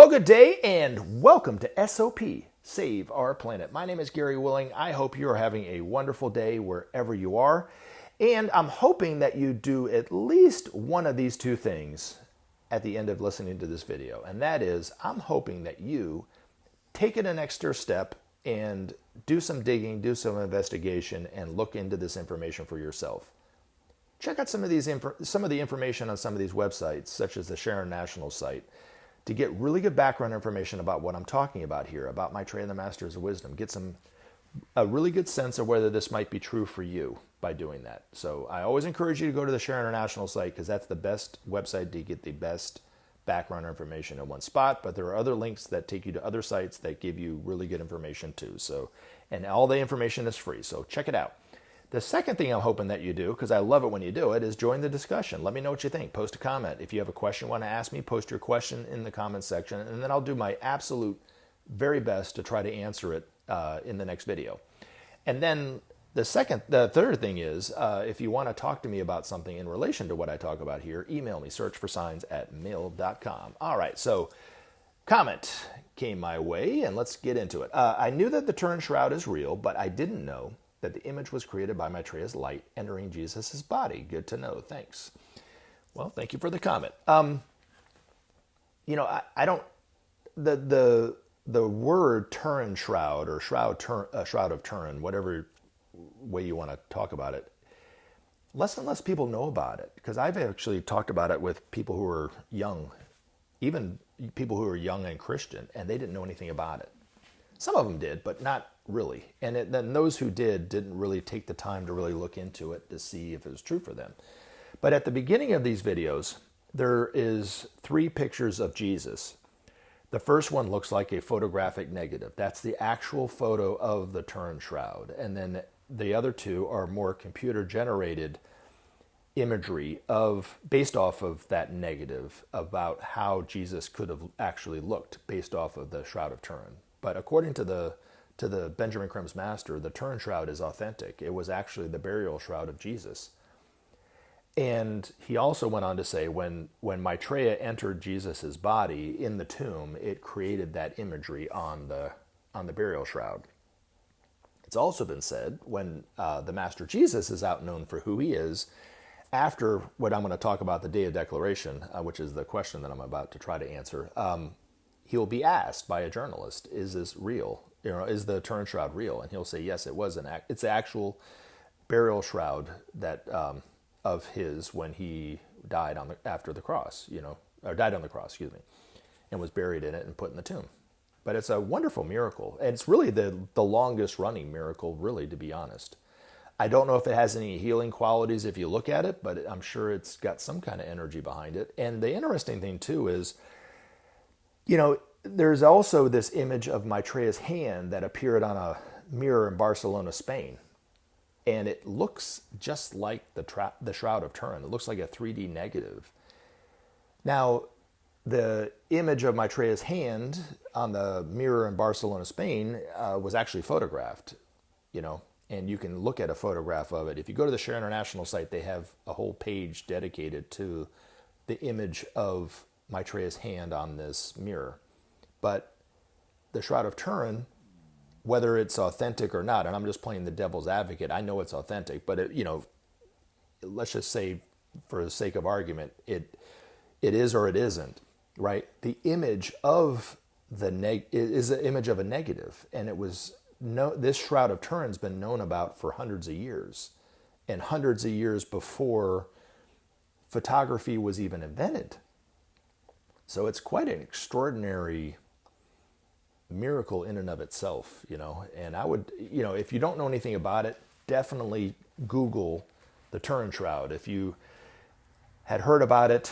Well, good day and welcome to SOP, Save Our Planet. My name is Gary Willing. I hope you are having a wonderful day wherever you are. And I'm hoping that you do at least one of these two things at the end of listening to this video. And that is, I'm hoping that you take it an extra step and do some digging, do some investigation, and look into this information for yourself. Check out some of the information on some of these websites, such as the Sharon National site, to get really good background information about what I'm talking about here, about Maitreya and the Masters of Wisdom. Get a really good sense of whether this might be true for you by doing that. So I always encourage you to go to the Sharon International site because that's the best website to get the best background information in one spot. But there are other links that take you to other sites that give you really good information too. So, and all the information is free. So check it out. The second thing I'm hoping that you do, because I love it when you do it, is join the discussion. Let me know what you think. Post a comment. If you have a question you want to ask me, post your question in the comments section, and then I'll do my absolute very best to try to answer it in the next video. And then the third thing is, if you want to talk to me about something in relation to what I talk about here, email me, searchforsigns@mail.com. All right, so comment came my way, and let's get into it. I knew that the Turin Shroud is real, but I didn't know that the image was created by Maitreya's light entering Jesus' body. Good to know. Thanks. Well, thank you for the comment. I don't, the word Turin Shroud or Shroud of Turin, whatever way you want to talk about it, less and less people know about it, because I've actually talked about it with people who are young, even people who are young and Christian, and they didn't know anything about it. Some of them did, but not really. And then those who didn't really take the time to really look into it to see if it was true for them. But at the beginning of these videos, there is 3 pictures of Jesus. The first one looks like a photographic negative. That's the actual photo of the Turin Shroud. And then the other 2 are more computer-generated imagery based off of that negative about how Jesus could have actually looked based off of the Shroud of Turin. But according to the Benjamin Creme's master, the Turin Shroud is authentic. It was actually the burial shroud of Jesus. And he also went on to say when Maitreya entered Jesus' body in the tomb, it created that imagery on the burial shroud. It's also been said when the Master Jesus is out known for who he is, after what I'm going to talk about, the Day of Declaration, which is the question that I'm about to try to answer, he'll be asked by a journalist, is this real? Is the Turin Shroud real? And he'll say, yes, it was it's the actual burial shroud that of his when he died after the cross, or died on the cross, and was buried in it and put in the tomb. But it's a wonderful miracle. And it's really the longest running miracle, really, to be honest. I don't know if it has any healing qualities if you look at it, but I'm sure it's got some kind of energy behind it. And the interesting thing, too, is, there's also this image of Maitreya's hand that appeared on a mirror in Barcelona, Spain. And it looks just like the Shroud of Turin. It looks like a 3D negative. Now, the image of Maitreya's hand on the mirror in Barcelona, Spain was actually photographed, and you can look at a photograph of it. If you go to the Sharon International site, they have a whole page dedicated to the image of Maitreya's hand on this mirror. But the Shroud of Turin, whether it's authentic or not, and I'm just playing the devil's advocate, I know it's authentic, but let's just say, for the sake of argument, it is or it isn't, right? The image of is the image of a negative, and this Shroud of Turin's been known about for hundreds of years, and hundreds of years before photography was even invented. So it's quite an extraordinary miracle in and of itself, and I would, if you don't know anything about it, definitely Google the Turin Shroud. If you had heard about it,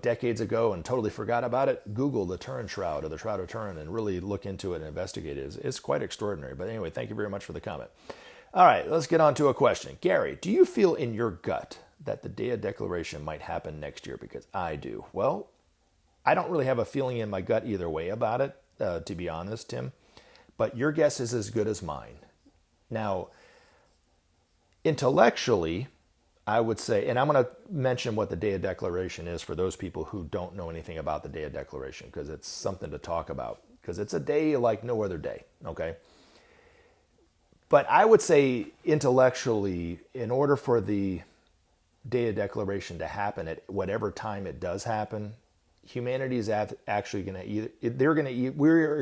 decades ago and totally forgot about it, Google the Turin Shroud or the Shroud of Turin and really look into it and investigate it. It's quite extraordinary. But anyway, thank you very much for the comment. All right, let's get on to a question. Gary, do you feel in your gut that the Day of Declaration might happen next year? Because I do. Well, I don't really have a feeling in my gut either way about it, to be honest, Tim. But your guess is as good as mine. Now, intellectually, I would say, and I'm going to mention what the Day of Declaration is for those people who don't know anything about the Day of Declaration, because it's something to talk about, because it's a day like no other day, okay? But I would say intellectually, in order for the Day of Declaration to happen at whatever time it does happen, humanity is actually going to we're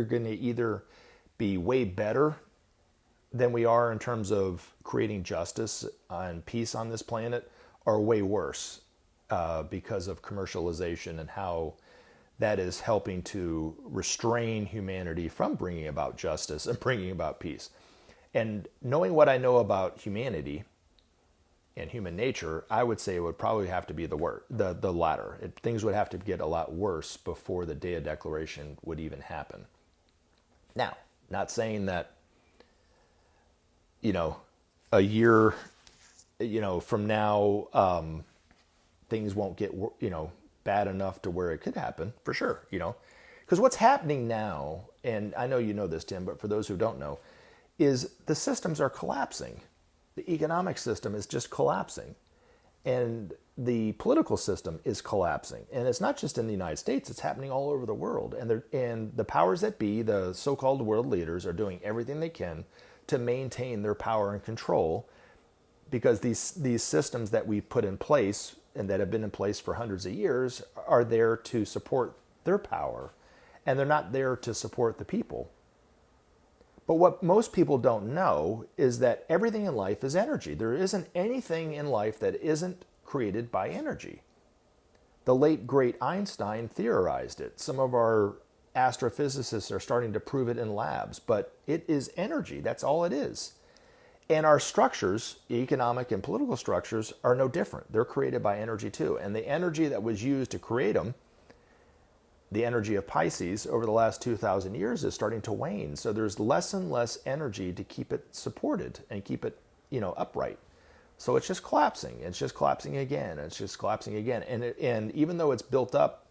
going to either be way better than we are in terms of creating justice and peace on this planet, or way worse because of commercialization and how that is helping to restrain humanity from bringing about justice and bringing about peace. And knowing what I know about humanity and human nature, I would say it would probably have to be the latter. Things would have to get a lot worse before the Day of Declaration would even happen. Now, not saying that, a year, from now, things won't get, bad enough to where it could happen, for sure, Because what's happening now, and I know you know this, Tim, but for those who don't know, is the systems are collapsing. The economic system is just collapsing. And the political system is collapsing. And it's not just in the United States, it's happening all over the world. And the powers that be, the so-called world leaders, are doing everything they can to maintain their power and control, because these systems that we've put in place and that have been in place for hundreds of years are there to support their power, and they're not there to support the people. But what most people don't know is that everything in life is energy. There isn't anything in life that isn't created by energy. The late, great Einstein theorized it. Some of our astrophysicists are starting to prove it in labs, but it is energy. That's all it is. And our structures, economic and political structures, are no different. They're created by energy too. And the energy that was used to create them, the energy of Pisces, over the last 2,000 years is starting to wane. So there's less and less energy to keep it supported and keep it, upright. So it's just collapsing. It's just collapsing again. It's just collapsing again. And even though it's built up,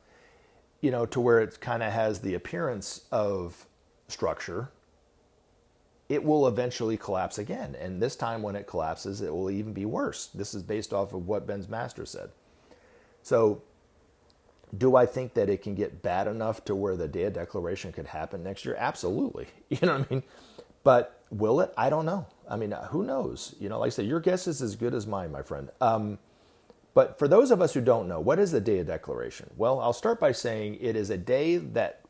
to where it kind of has the appearance of structure, it will eventually collapse again. And this time when it collapses, it will even be worse. This is based off of what Ben's master said. So do I think that it can get bad enough to where the Day of Declaration could happen next year? Absolutely. You know what I mean? But will it? I don't know. I mean, who knows? Like I said, your guess is as good as mine, my friend. But for those of us who don't know, what is the Day of Declaration? Well, I'll start by saying it is a day that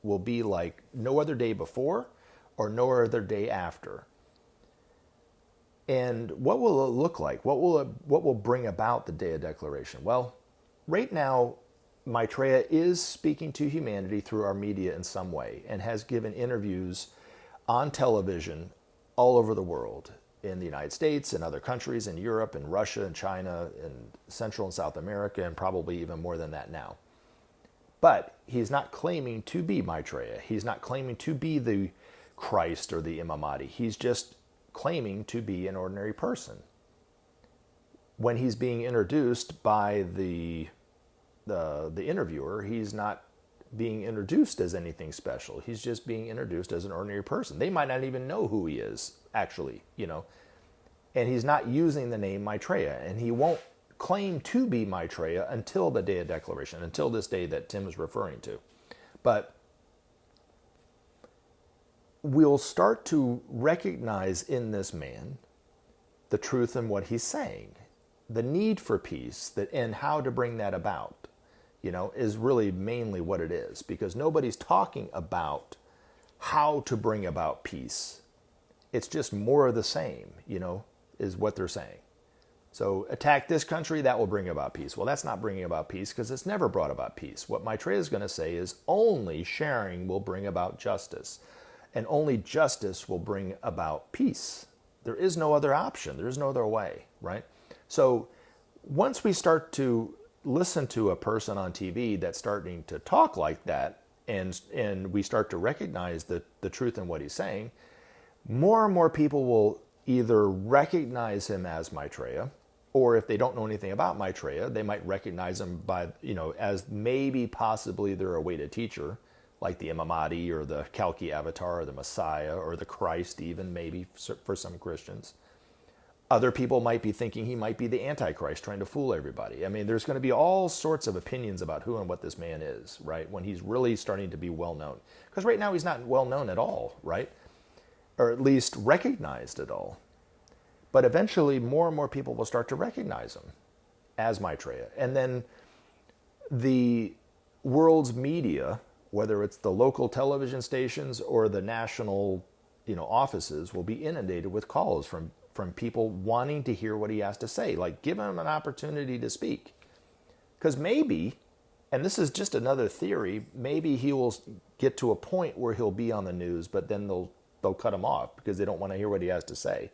will be like no other day before or no other day after. And what will it look like? What will bring about the Day of Declaration? Well, right now, Maitreya is speaking to humanity through our media in some way, and has given interviews on television all over the world, in the United States and other countries, in Europe and Russia and China and Central and South America, and probably even more than that now. But he's not claiming to be Maitreya. He's not claiming to be the Christ or the Imam Mahdi. He's just claiming to be an ordinary person. When he's being introduced by the interviewer, he's not being introduced as anything special. He's just being introduced as an ordinary person. They might not even know who he is, actually, And he's not using the name Maitreya, and he won't claim to be Maitreya until the Day of Declaration, until this day that Tim is referring to. But we'll start to recognize in this man the truth in what he's saying, the need for peace, and how to bring that about, is really mainly what it is, because nobody's talking about how to bring about peace. It's just more of the same, is what they're saying. So attack this country, that will bring about peace. Well, that's not bringing about peace, because it's never brought about peace. What Maitreya is going to say is only sharing will bring about justice, and only justice will bring about peace. There is no other option. There is no other way, right? So once we start to listen to a person on TV that's starting to talk like that, and we start to recognize the truth in what he's saying, more and more people will either recognize him as Maitreya, or if they don't know anything about Maitreya, they might recognize him by, as maybe possibly they're awaited teacher, like the Imam Mahdi or the Kalki Avatar or the Messiah or the Christ even, maybe for some Christians. Other people might be thinking he might be the Antichrist trying to fool everybody. I mean, there's going to be all sorts of opinions about who and what this man is, right? When he's really starting to be well known. Because right now he's not well known at all, right? Or at least recognized at all. But eventually more and more people will start to recognize him as Maitreya. And then the world's media, whether it's the local television stations or the national, offices, will be inundated with calls from people wanting to hear what he has to say. Like, give him an opportunity to speak. Because maybe, and this is just another theory, maybe he will get to a point where he'll be on the news, but then they'll cut him off because they don't want to hear what he has to say.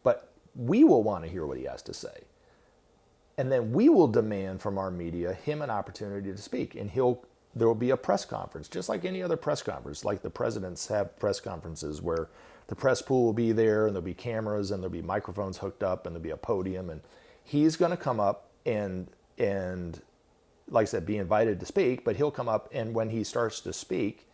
But we will want to hear what he has to say. And then we will demand from our media him an opportunity to speak. And there will be a press conference, just like any other press conference, like the presidents have press conferences where the press pool will be there, and there'll be cameras, and there'll be microphones hooked up, and there'll be a podium, and he's going to come up and like I said, be invited to speak, but he'll come up, and when he starts to speak,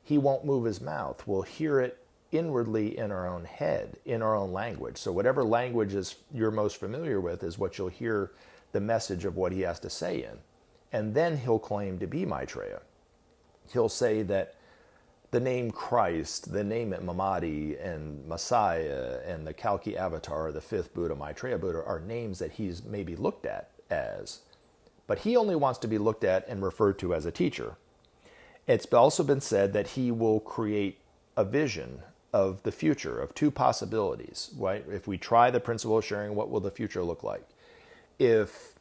he won't move his mouth. We'll hear it inwardly in our own head, in our own language. So whatever language you're most familiar with is what you'll hear the message of what he has to say in. And then he'll claim to be Maitreya. He'll say that the name Christ, the name Mamadi and Messiah and the Kalki Avatar, the fifth Buddha, Maitreya Buddha, are names that he's maybe looked at as. But he only wants to be looked at and referred to as a teacher. It's also been said that he will create a vision of the future, of two possibilities, right? If we try the principle of sharing, what will the future look like? If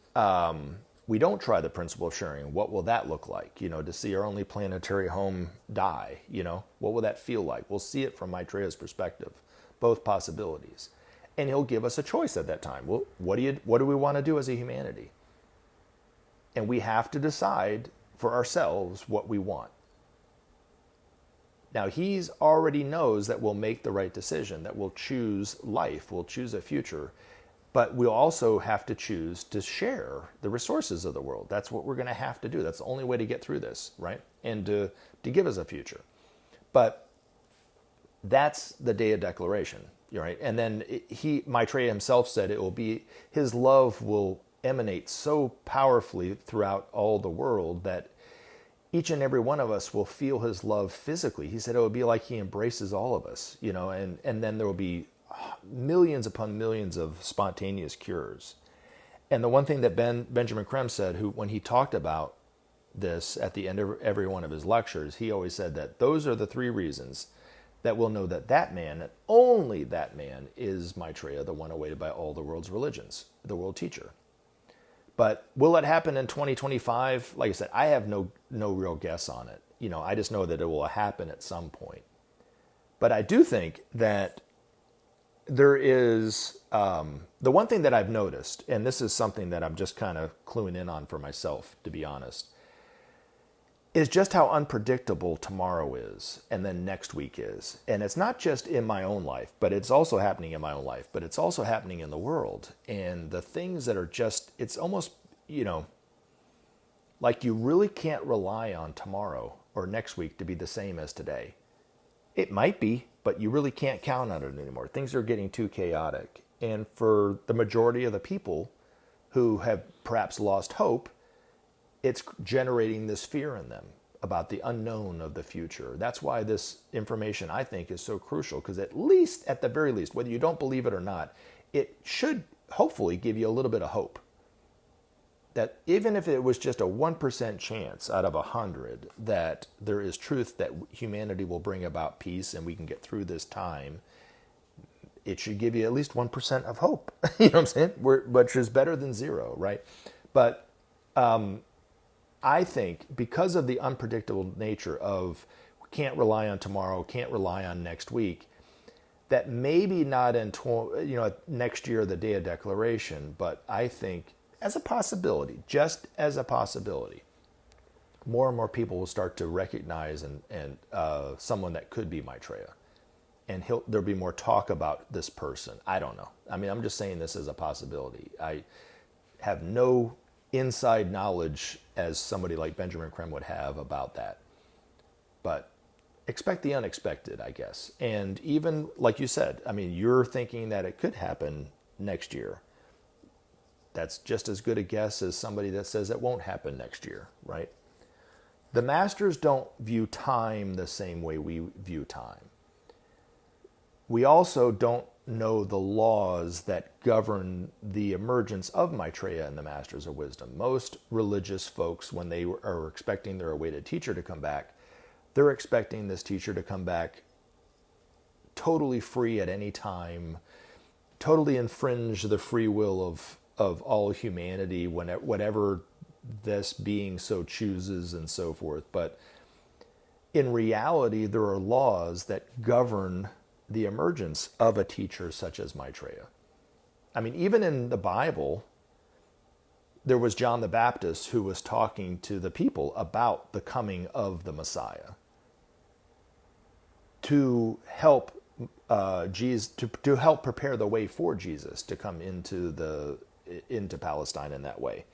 we don't try the principle of sharing, what will that look like? To see our only planetary home die, what will that feel like? We'll see it from Maitreya's perspective, both possibilities. And he'll give us a choice at that time. Well, what do we want to do as a humanity? And we have to decide for ourselves what we want. Now, he's already knows that we'll make the right decision, that we'll choose life, we'll choose a future, but we'll also have to choose to share the resources of the world. That's what we're going to have to do. That's the only way to get through this, right? And to give us a future. But that's the day of declaration, right? And then Maitreya himself said it will be, his love will emanate so powerfully throughout all the world that each and every one of us will feel his love physically. He said it would be like he embraces all of us, and then there will be millions upon millions of spontaneous cures. And the one thing that Benjamin Crème said, when he talked about this at the end of every one of his lectures, he always said that those are the three reasons that we'll know that man, and only that man, is Maitreya, the one awaited by all the world's religions, the world teacher. But will it happen in 2025? Like I said, I have no real guess on it. I just know that it will happen at some point. But I do think that there is, the one thing that I've noticed, and this is something that I'm just kind of cluing in on for myself, to be honest, is just how unpredictable tomorrow is, and then next week is. And it's not just in my own life, but it's also happening in my own life, but it's also happening in the world. And the things that are just, it's almost, like you really can't rely on tomorrow or next week to be the same as today. It might be, but you really can't count on it anymore. Things are getting too chaotic. And for the majority of the people who have perhaps lost hope, it's generating this fear in them about the unknown of the future. That's why this information, I think, is so crucial, because at the very least, whether you don't believe it or not, it should hopefully give you a little bit of hope. That even if it was just a 1% chance out of 100 that there is truth that humanity will bring about peace and we can get through this time, it should give you at least 1% of hope. You know what I'm saying? Which is better than zero, right? But I think because of the unpredictable nature of can't rely on tomorrow, can't rely on next week, that maybe not in next year, the day of declaration, but I think as a possibility, just as a possibility, more and more people will start to recognize and someone that could be Maitreya. And there'll be more talk about this person. I don't know. I mean, I'm just saying this as a possibility. I have no inside knowledge as somebody like Benjamin Crème would have about that. But expect the unexpected, I guess. And even like you said, I mean, you're thinking that it could happen next year. That's just as good a guess as somebody that says it won't happen next year, right? The masters don't view time the same way we view time. We also don't know the laws that govern the emergence of Maitreya and the Masters of Wisdom. Most religious folks, when they are expecting their awaited teacher to come back, they're expecting this teacher to come back totally free at any time, totally infringe the free will of all humanity, whatever this being so chooses and so forth. But in reality, there are laws that govern the emergence of a teacher such as Maitreya. I mean, even in the Bible, there was John the Baptist who was talking to the people about the coming of the Messiah to help Jesus, to help prepare the way for Jesus to come into Palestine in that way,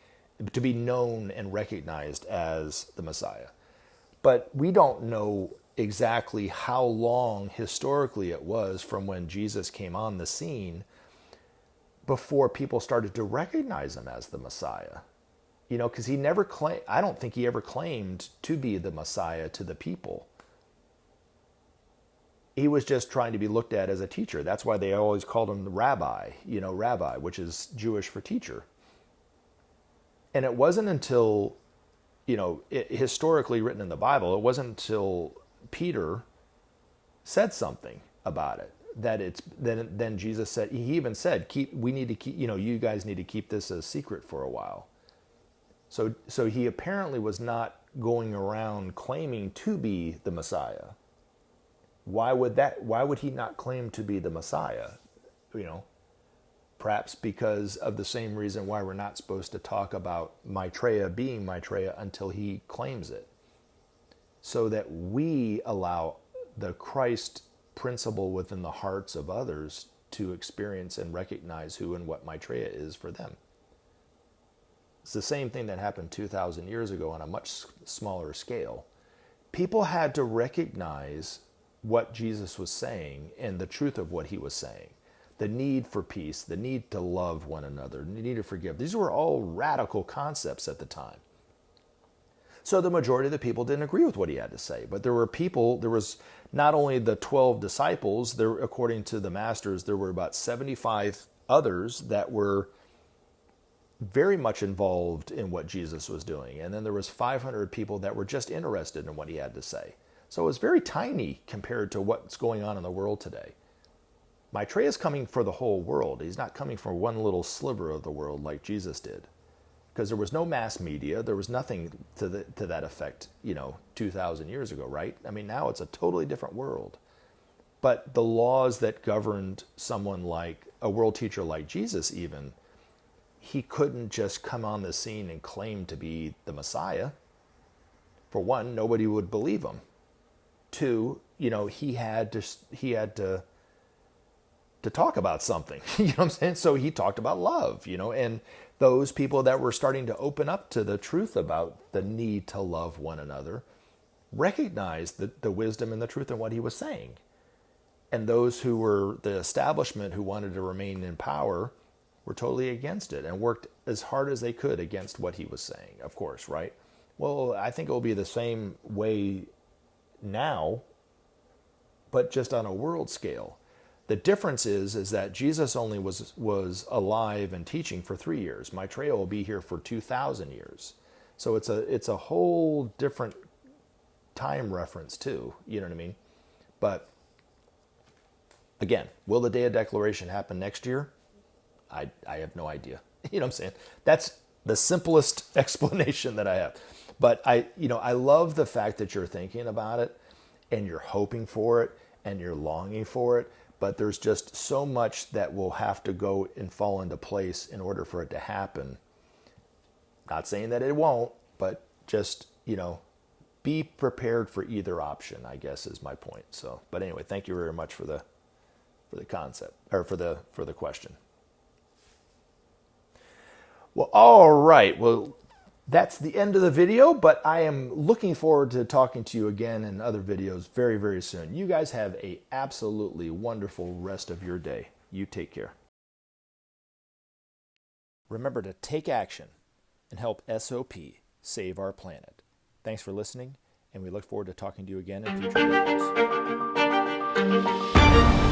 to be known and recognized as the Messiah. But we don't know exactly how long historically it was from when Jesus came on the scene before people started to recognize him as the Messiah. You know, because he never claimed, I don't think he ever claimed to be the Messiah to the people. He was just trying to be looked at as a teacher. That's why they always called him the rabbi, which is Jewish for teacher. And it wasn't until, historically written in the Bible, it wasn't until Peter said something about it that then Jesus said, he even said, you guys need to keep this a secret for a while. So he apparently was not going around claiming to be the Messiah. Why would he not claim to be the Messiah? Perhaps because of the same reason why we're not supposed to talk about Maitreya being Maitreya until he claims it. So that we allow the Christ principle within the hearts of others to experience and recognize who and what Maitreya is for them. It's the same thing that happened 2,000 years ago on a much smaller scale. People had to recognize what Jesus was saying and the truth of what he was saying. The need for peace, the need to love one another, the need to forgive. These were all radical concepts at the time. So the majority of the people didn't agree with what he had to say. But there was not only the 12 disciples, there, according to the masters, there were about 75 others that were very much involved in what Jesus was doing. And then there was 500 people that were just interested in what he had to say. So it was very tiny compared to what's going on in the world today. Maitreya is coming for the whole world. He's not coming for one little sliver of the world like Jesus did. Because there was no mass media. There was nothing to that effect, 2,000 years ago, right? I mean, now it's a totally different world. But the laws that governed someone like a world teacher like Jesus even, he couldn't just come on the scene and claim to be the Messiah. For one, nobody would believe him. Two, he had to talk about something. You know what I'm saying? So he talked about love, and those people that were starting to open up to the truth about the need to love one another recognized the wisdom and the truth in what he was saying. And those who were the establishment who wanted to remain in power were totally against it and worked as hard as they could against what he was saying, of course, right? Well, I think it will be the same way now, but just on a world scale. The difference is that Jesus only was alive and teaching for 3 years. Maitreya will be here for 2,000 years. So it's a whole different time reference too, you know what I mean? But again, will the Day of Declaration happen next year? I have no idea. You know what I'm saying? That's the simplest explanation that I have. But I love the fact that you're thinking about it and you're hoping for it and you're longing for it. But there's just so much that will have to go and fall into place in order for it to happen. Not saying that it won't, but just, be prepared for either option, I guess is my point. So, but anyway, thank you very much for the concept, or for the question. Well, all right. Well, That's the end of the video, but I am looking forward to talking to you again in other videos very, very soon. You guys have a absolutely wonderful rest of your day. You take care. Remember to take action and help SOP save our planet. Thanks for listening, and we look forward to talking to you again in future videos.